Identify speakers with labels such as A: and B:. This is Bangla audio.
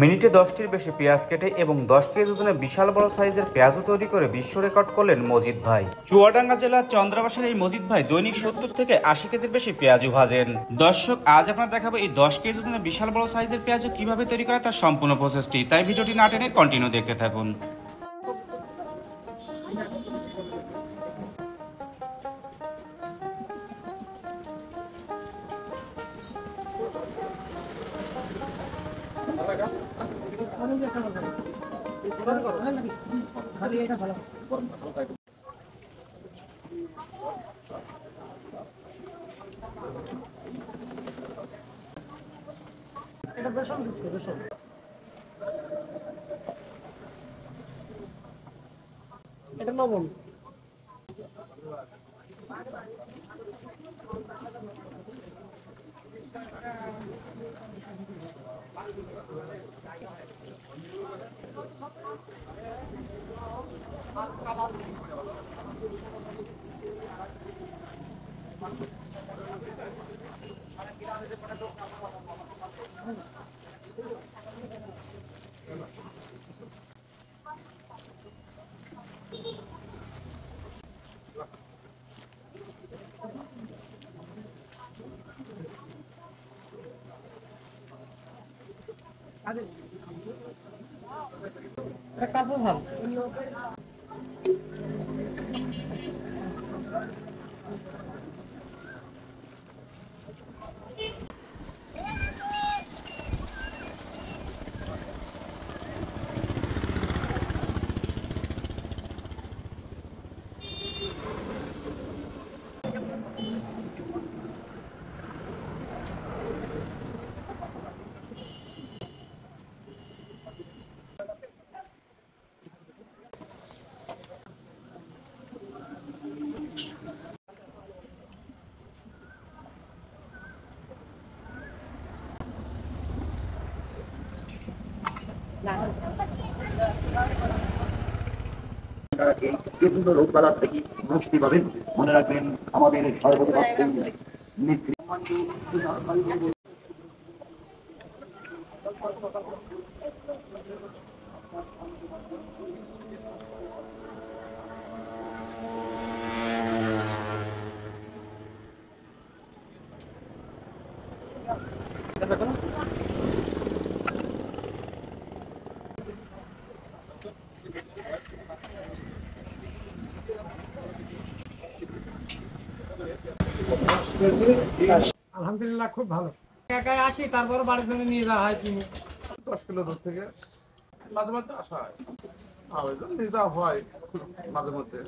A: মিনিটে 10টির বেশি পেঁয়াজ কেটে এবং 10 কেজি ওজনের বিশাল বড় সাইজের পেঁয়াজও তৈরি করে বিশ্ব রেকর্ড করলেন মজিদ ভাই। চুয়াডাঙ্গা জেলার চন্দ্রাবাসের এই মজিদ ভাই দৈনিক 70 থেকে 80 কেজির বেশি পেঁয়াজও ভাজেন। দর্শক, আজ আপনারা দেখাবো এই 10 কেজি ওজনের বিশাল বড় সাইজের পেঁয়াজও কিভাবে তৈরি করে তার সম্পূর্ণ প্রসেসটি। তাই ভিডিওটি না টেনে কন্টিনিউ দেখতে থাকুন।
B: এটা বেসন দিচ্ছে, বেসন এটা লবণ কাঁচা ঝাল।
C: বিভিন্ন রোগ বালার থেকে মুক্তি পাবেন। মনে রাখবেন আমাদের সর্বদা
B: আলহামদুলিল্লাহ, খুব ভালো। একাই আসি, তারপর বাড়ির জন্য নিয়ে যাওয়া হয় কিনে।
D: 10 কিলো দূর থেকে মাঝে মাঝে আসা হয়, আবেদন নিয়ে যাওয়া হয় মাঝে মধ্যে।